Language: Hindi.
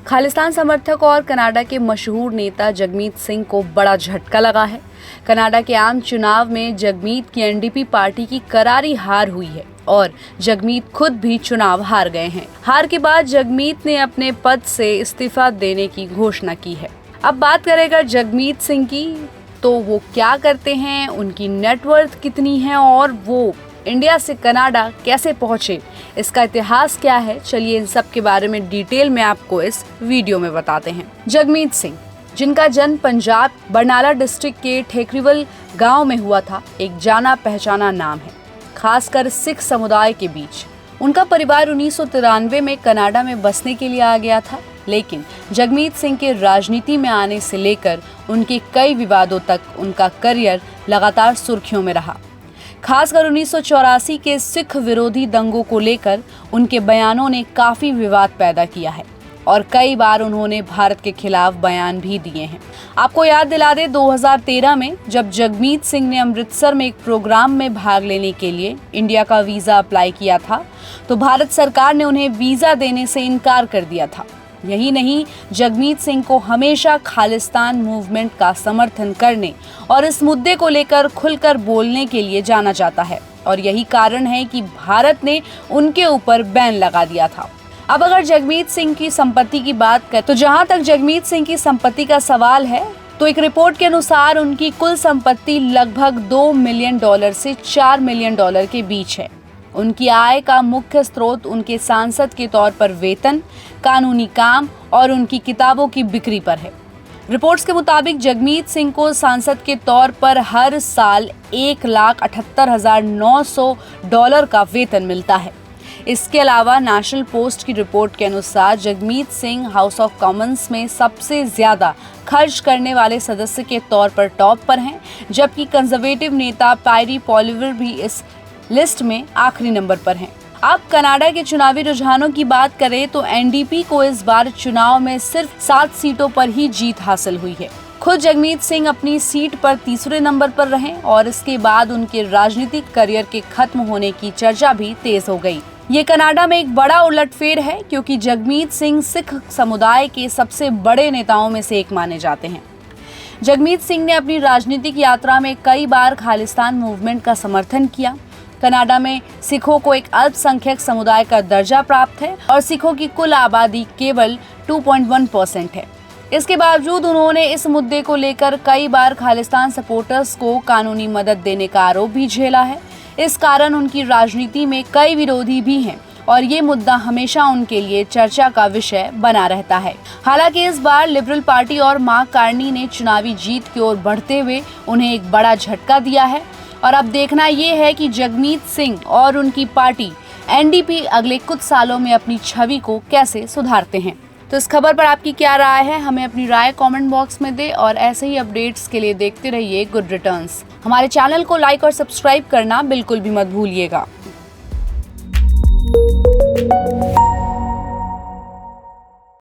खालिस्तान समर्थक और कनाडा के मशहूर नेता जगमीत सिंह को बड़ा झटका लगा है। कनाडा के आम चुनाव में जगमीत की एनडीपी पार्टी की करारी हार हुई है और जगमीत खुद भी चुनाव हार गए हैं। हार के बाद जगमीत ने अपने पद से इस्तीफा देने की घोषणा की है। अब बात करेगा जगमीत सिंह की, तो वो क्या करते हैं, उनकी नेटवर्थ कितनी है और वो इंडिया से कनाडा कैसे पहुंचे, इसका इतिहास क्या है, चलिए इन सब के बारे में डिटेल में आपको इस वीडियो में बताते हैं। जगमीत सिंह, जिनका जन्म पंजाब बरनाला डिस्ट्रिक्ट के ठेकरीवाल गांव में हुआ था, एक जाना पहचाना नाम है, खासकर सिख समुदाय के बीच। उनका परिवार 1993 में कनाडा में बसने के लिए आ गया था, लेकिन जगमीत सिंह के राजनीति में आने से लेकर उनके कई विवादों तक उनका करियर लगातार सुर्खियों में रहा। खासकर 1984 के सिख विरोधी दंगों को लेकर उनके बयानों ने काफी विवाद पैदा किया है और कई बार उन्होंने भारत के खिलाफ बयान भी दिए हैं। आपको याद दिला दे, 2013 में जब जगमीत सिंह ने अमृतसर में एक प्रोग्राम में भाग लेने के लिए इंडिया का वीजा अप्लाई किया था, तो भारत सरकार ने उन्हें वीजा देने से इनकार कर दिया था। यही नहीं, जगमीत सिंह को हमेशा खालिस्तान मूवमेंट का समर्थन करने और इस मुद्दे को लेकर खुलकर बोलने के लिए जाना जाता है और यही कारण है कि भारत ने उनके ऊपर बैन लगा दिया था। अब अगर जगमीत सिंह की संपत्ति की बात करें, तो जहां तक जगमीत सिंह की संपत्ति का सवाल है, तो एक रिपोर्ट के अनुसार उनकी कुल संपत्ति लगभग $2 मिलियन से $4 मिलियन के बीच है। उनकी आय का मुख्य स्रोत उनके सांसद के तौर पर वेतन, कानूनी काम और उनकी किताबों की बिक्री पर है। रिपोर्ट्स के मुताबिक जगमीत सिंह को सांसद के तौर पर हर साल $1,78,900 का वेतन मिलता है। इसके अलावा नेशनल पोस्ट की रिपोर्ट के अनुसार Jagmeet Singh house of Commons में सबसे ज्यादा खर्च करने वाले सदस्य के तौर पर टॉप पर हैं, जबकि कंजर्वेटिव नेता पायरी पॉलिवर भी इस लिस्ट में आखिरी नंबर पर हैं। अब कनाडा के चुनावी रुझानों की बात करें तो एनडीपी को इस बार चुनाव में सिर्फ 7 सीटों पर ही जीत हासिल हुई है। खुद जगमीत सिंह अपनी सीट पर तीसरे नंबर पर रहे और इसके बाद उनके राजनीतिक करियर के खत्म होने की चर्चा भी तेज हो गई। ये कनाडा में एक बड़ा उलटफेर है, क्योंकि जगमीत सिंह सिख समुदाय के सबसे बड़े नेताओं में से एक माने जाते हैं। जगमीत सिंह ने अपनी राजनीतिक यात्रा में कई बार खालिस्तान मूवमेंट का समर्थन किया। कनाडा में सिखों को एक अल्पसंख्यक समुदाय का दर्जा प्राप्त है और सिखों की कुल आबादी केवल 2.1% है। इसके बावजूद उन्होंने इस मुद्दे को लेकर कई बार खालिस्तान सपोर्टर्स को कानूनी मदद देने का आरोप भी झेला है। इस कारण उनकी राजनीति में कई विरोधी भी हैं और ये मुद्दा हमेशा उनके लिए चर्चा का विषय बना रहता है। हालांकि इस बार लिबरल पार्टी और मार्क कार्नी ने चुनावी जीत की ओर बढ़ते हुए उन्हें एक बड़ा झटका दिया है और अब देखना ये है कि जगमीत सिंह और उनकी पार्टी एनडीपी अगले कुछ सालों में अपनी छवि को कैसे सुधारते हैं। तो इस खबर पर आपकी क्या राय है, हमें अपनी राय कमेंट बॉक्स में दे और ऐसे ही अपडेट्स के लिए देखते रहिए गुड रिटर्न्स। हमारे चैनल को लाइक और सब्सक्राइब करना बिल्कुल भी मत भूलिएगा।